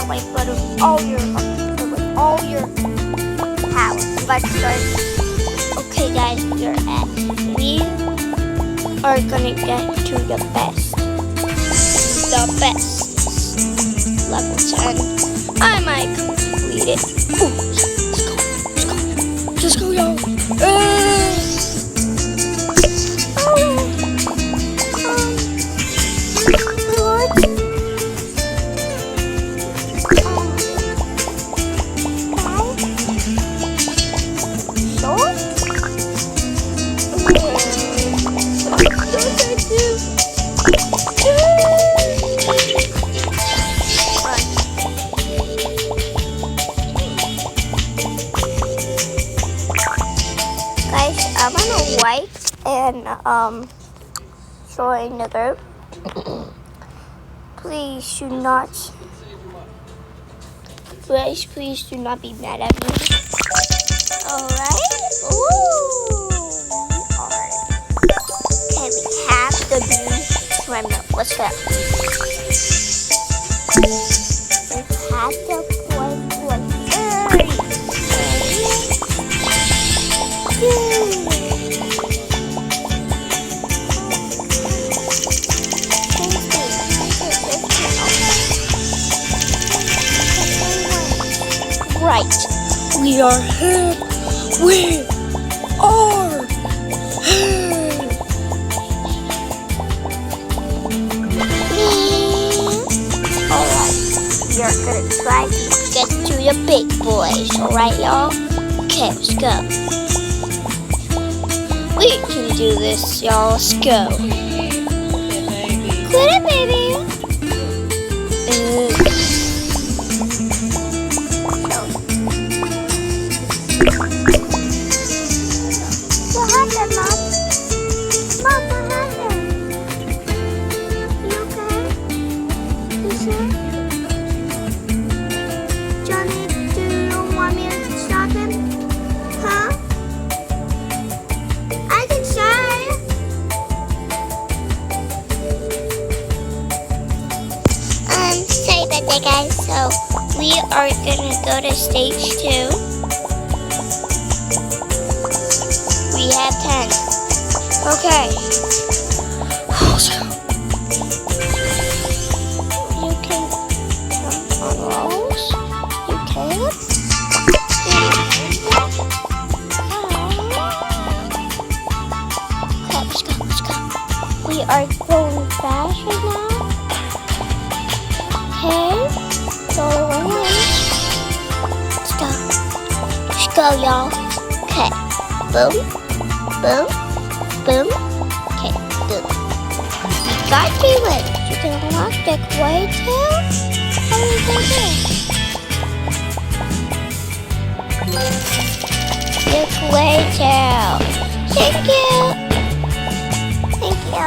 white blood with all your heart, with all your power. Let's start. Okay, guys, we're at. We are gonna get to the best. The best. Level 10. I might complete it. Ooh, let's go. Let's go, y'all. I'm on a white and showing the group. Please do not be mad at me. Alright. Ooh. Alright. Okay, we have the blue swimmer. Let's go. We have the right. We are here. We are here. Alright. We are gonna try to get to the big boys. Alright, y'all? Okay, let's go. We can do this, y'all. Let's go. Quit it, baby. What happened, Mom? Mom, what happened? You okay? You sure? Johnny, do you want me to stop him? Huh? I can try. Sorry about that, guys. So, we are gonna go to stage 2. We have 10. Okay. You can jump on walls. You can. Okay, let's go. We are going fast right now. Okay. Go away. Let's go, y'all. Okay. Boom. Boom, boom, okay, boom. You got 3 legs. You can unlock the white tail. How do you do this? The white tail. Thank you. Thank you.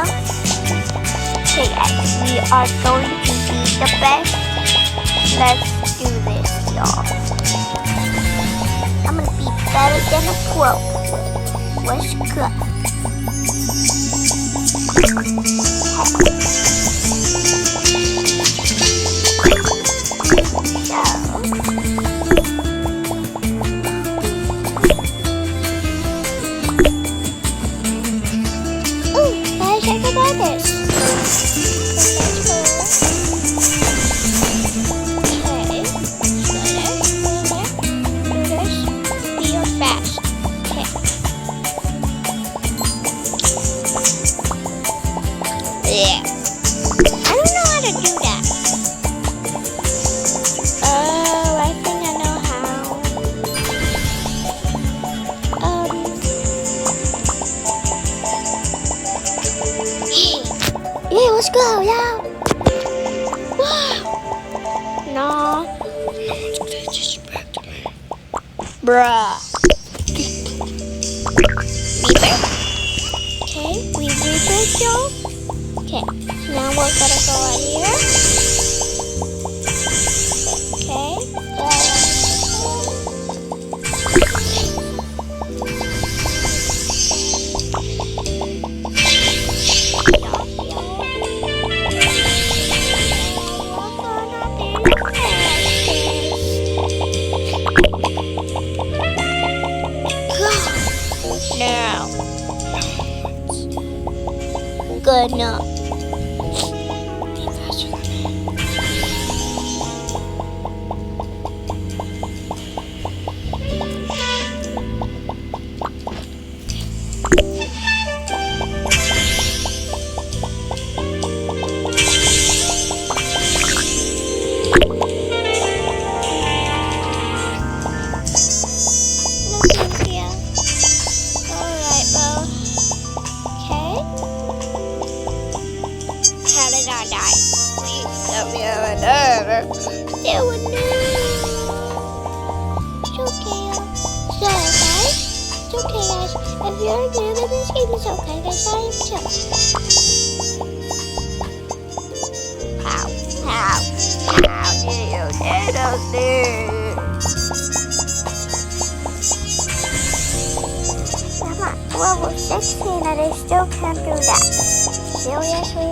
Okay, guys, we are going to be the best. Let's do this, y'all. I'm gonna be better than a pro. Let's go. Ooh, let's check about this. Yeah. I don't know how to do that. I think I know how. Yeah, let's go, yeah. Wow. No. It's gonna disrespect me. Bruh. Okay, we rebirth, y'all. Okay, now we're gonna go right here. Okay. gonna. Alright, well. Okay. How did I die? Please tell me how I died. There were no. It's okay. So, guys. It's okay, guys. If you're good at this game, it's okay, guys. I am too. How do you do those things? I'm at level 16 and I still can't do that. Seriously?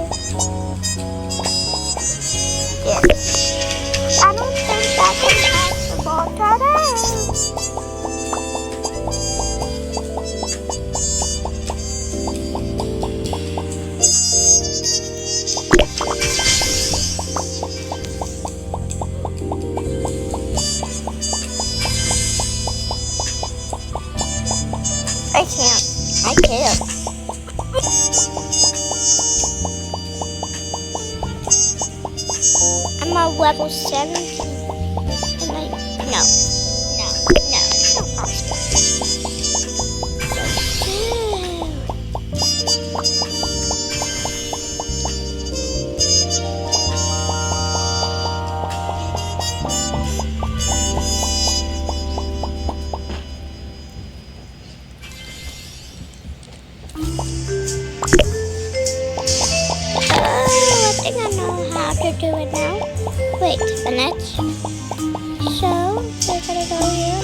Yes. I don't think that's impossible today. I can't. I'm on level 17. And no, it's not possible. I think I know how to do it now. Wait a minute. So, we're gonna go here.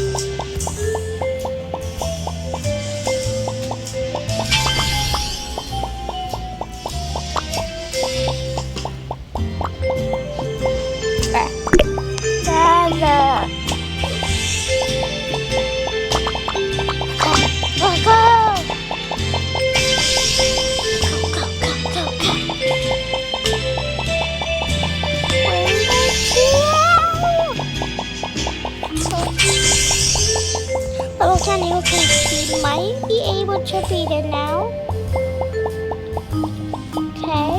Little Tiny, okay, you might be able to beat it now. Okay.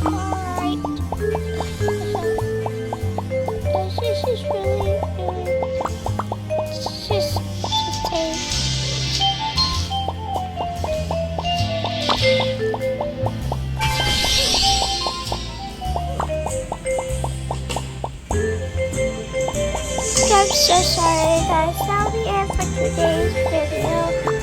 Alright. This is really just okay. I'm so sorry guys, that'll be it for today's video.